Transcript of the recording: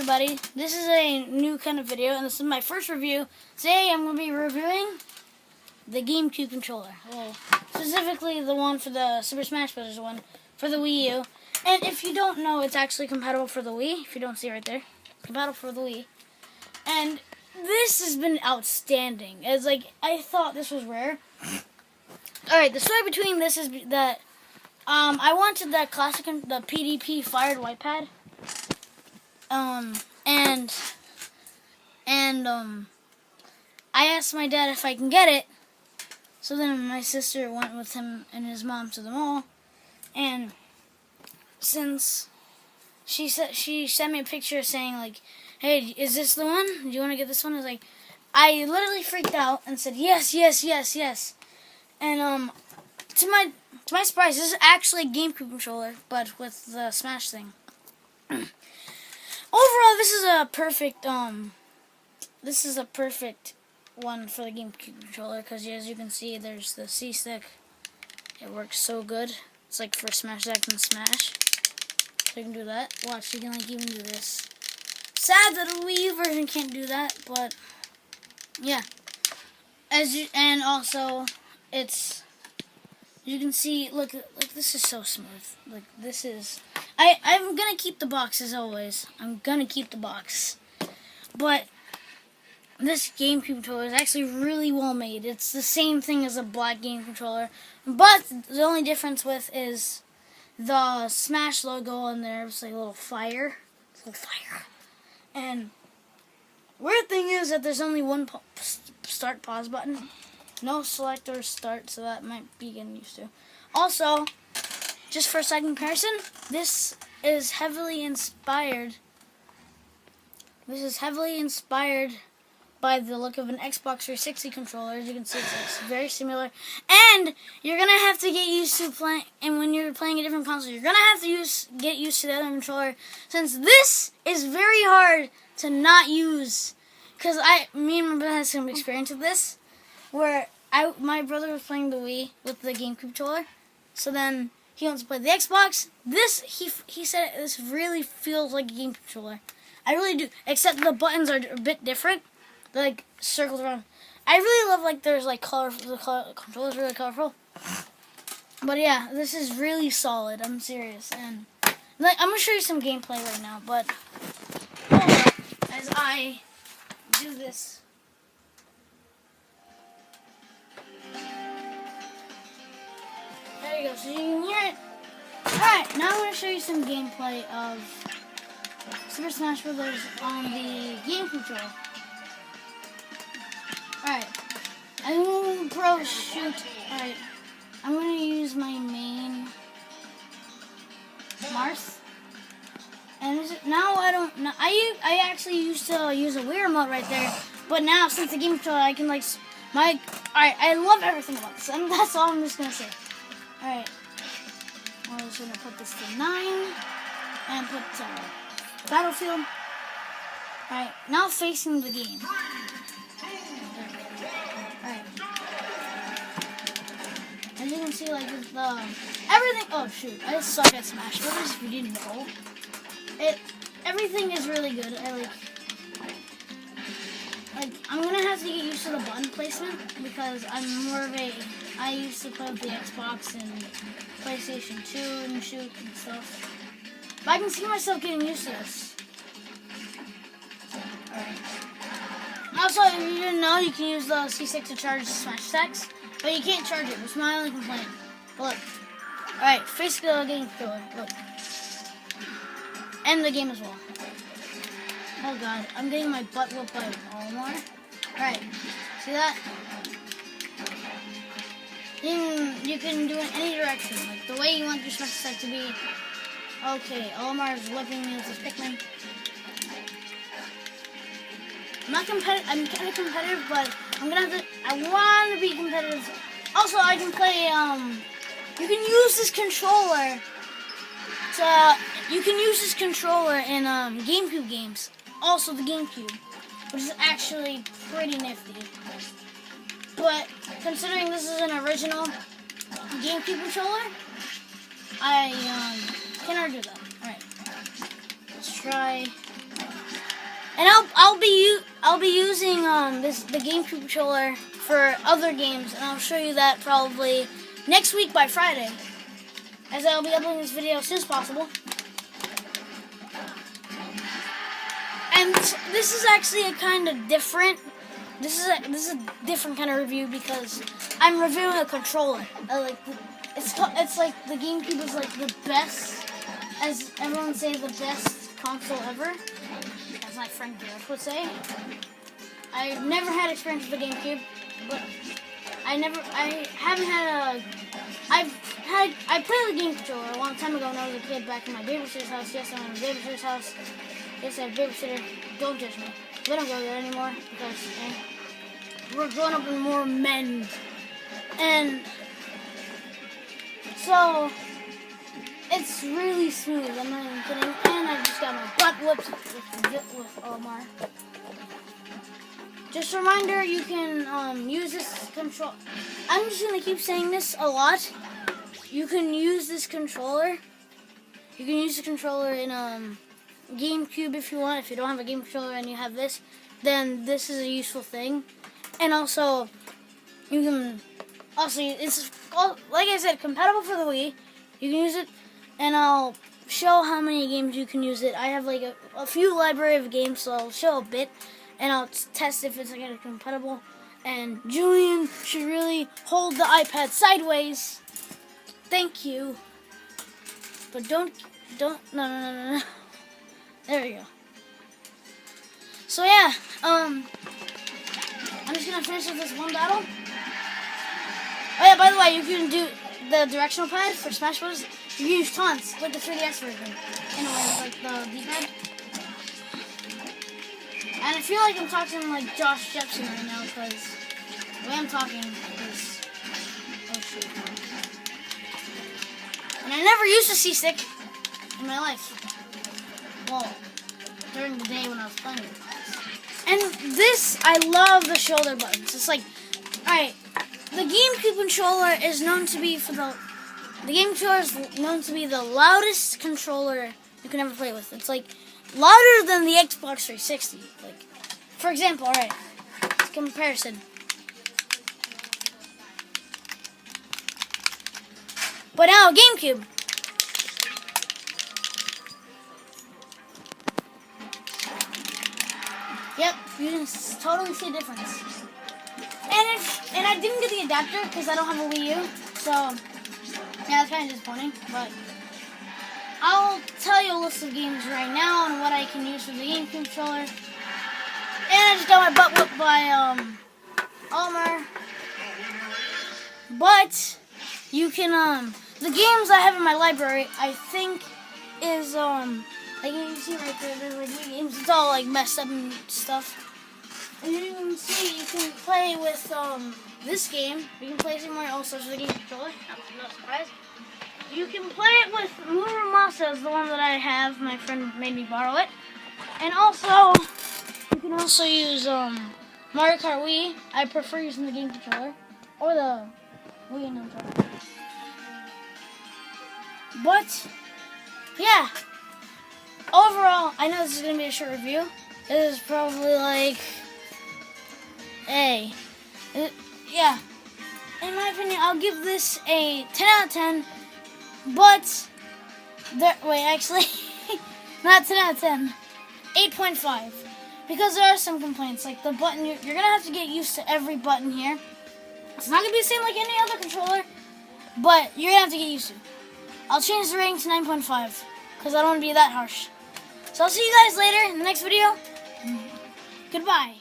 everybody, this is a new kind of video, and this is my first review. Today I'm going to be reviewing the GameCube controller. Well, specifically the one for the Super Smash Bros. One for the Wii U. And if you don't know, it's actually compatible for the Wii. If you don't see it right there, compatible for the Wii. And this has been outstanding. It's like, I thought this was rare. Alright, the story between this is that I wanted that classic, the PDP fired white pad. I asked my dad if I can get it. So then my sister went with him and his mom to the mall, and since she sent me a picture saying like, "Hey, is this the one? Do you want to get this one?" I literally freaked out and said yes, yes, yes, yes. And to my surprise, this is actually a GameCube controller, but with the Smash thing. Overall, this is a perfect one for the GameCube controller, because as you can see, there's the C stick. It works so good. It's like for Smash Attack and Smash. So you can do that. Watch, you can like even do this. Sad that the Wii U version can't do that, but yeah. And also it's, you can see, look, this is so smooth. Like, this is, I'm gonna keep the box as always. I'm gonna keep the box. But this GameCube controller is actually really well made. It's the same thing as a black game controller, but the only difference with is the Smash logo and there's like a little fire. And weird thing is that there's only one start pause button. No select or start, so that might be getting used to. Also, just for a side comparison, this is heavily inspired. This is heavily inspired by the look of an Xbox 360 controller. As you can see, it's very similar. And you're gonna have to get used to playing. And when you're playing a different console, you're gonna have to get used to the other controller, since this is very hard to not use. Because me and my brother had some experience with this, where my brother was playing the Wii with the GameCube controller. So then he wants to play the Xbox. He said this really feels like a game controller. I really do, except the buttons are a bit different. They're like circles around. I really love like there's like colorful. The controller's really colorful. But yeah, this is really solid. I'm serious, and like, I'm gonna show you some gameplay right now. But hold up as I do this. There you go. So you can hear it. All right, now I'm gonna show you some gameplay of Super Smash Bros. On the GameCube controller. Alright, I'm going to pro shoot. Alright, I'm going to use my main Marth. And now I don't know. I actually used to use a Wii remote right there, but now since the game controller, I can like alright, I love everything about this, and that's all I'm just going to say. Alright, I'm just going to put this to 9 and put Battlefield. Alright, now facing the game. Alright. As you can see, like, everything. Oh shoot, I just suck at Smash Bros. If you didn't know. Everything is really good. I'm gonna have to get used to the button placement, because I used to play with the Xbox and PlayStation 2 and shoot and stuff. But I can see myself getting used to this. Alright. Also, if you didn't know, you can use the C6 to charge Smash Attacks, but you can't charge it, which is my only complaint. But look. Alright, face the game controller. Look. End the game as well. Oh god, I'm getting my butt whooped by Olimar. Alright, see that? You can do it in any direction, like the way you want your Smash Attack to be. Okay, Olimar is whipping me with his Pikmin. I'm not competitive. I'm kind of competitive, but I'm gonna have to. I want to be competitive. Also, I can play. You can use this controller You can use this controller in GameCube games. Also, the GameCube, which is actually pretty nifty. But considering this is an original GameCube controller, I can argue that. All right, let's try. And I'll be using the GameCube controller for other games, and I'll show you that probably next week by Friday, as I'll be uploading this video as soon as possible. And this is actually a kind of different. This is a different kind of review because I'm reviewing a controller. It's like the GameCube is like the best, as everyone say, the best console ever, as my friend Gareth would say. I've never had experience with the GameCube, but I played the game controller a long time ago when I was a kid back in my babysitter's house. Yes, I'm in my babysitter's house. Yes, I have a babysitter. Don't judge me. We don't go there anymore because we're growing up and more men. And so it's really smooth. I'm not even kidding. And I just got my butt whooped with Omar. Just a reminder, you can use this control. I'm just gonna keep saying this a lot. You can use this controller. You can use the controller in GameCube if you want. If you don't have a game controller and you have this, then this is a useful thing. And also, you can it's like I said, compatible for the Wii. You can use it, and I'll show how many games you can use it. I have like a few library of games, so I'll show a bit, and I'll test if it's like compatible. And Julian should really hold the iPad sideways. Thank you. But don't, no. There we go. So yeah, I'm just gonna finish with this one battle. Oh yeah, by the way, you can do the directional pad for Smash Bros. You can use taunts, like the 3DS version. In a way, like the D-pad. And I feel like I'm talking like Josh Jepson right now, because the way I'm talking is... Oh shoot. And I never used a C-stick in my life. Well, during the day when I was playing it. And this, I love the shoulder buttons. It's like, alright, the GameCube controller is known to be the loudest controller you can ever play with. It's like louder than the Xbox 360. Like, for example, alright, comparison. But now GameCube. Yep, you can totally see a difference. And I didn't get the adapter because I don't have a Wii U, so yeah, that's kind of disappointing. But I'll tell you a list of games right now and what I can use for the GameCube controller. And I just got my butt whooped by Omar. But you can the games I have in my library, I think, is like you can see right there, there's like Wii games. It's all like messed up and stuff. And then you can see you can play with this game. You can play somewhere else as the game controller. No surprise. You can play it with Muramasa, is the one that I have. My friend made me borrow it. And also, you can also use Mario Kart Wii. I prefer using the game controller or the Wii controller. But yeah, overall, I know this is gonna be a short review. This is probably like yeah. In my opinion, I'll give this a 10 out of 10. But actually, not 10 out of 10. 8.5. Because there are some complaints, like the button. You're gonna have to get used to every button here. It's not gonna be the same like any other controller, but you're gonna have to get used to. I'll change the rating to 9.5 because I don't want to be that harsh. So I'll see you guys later in the next video. Goodbye.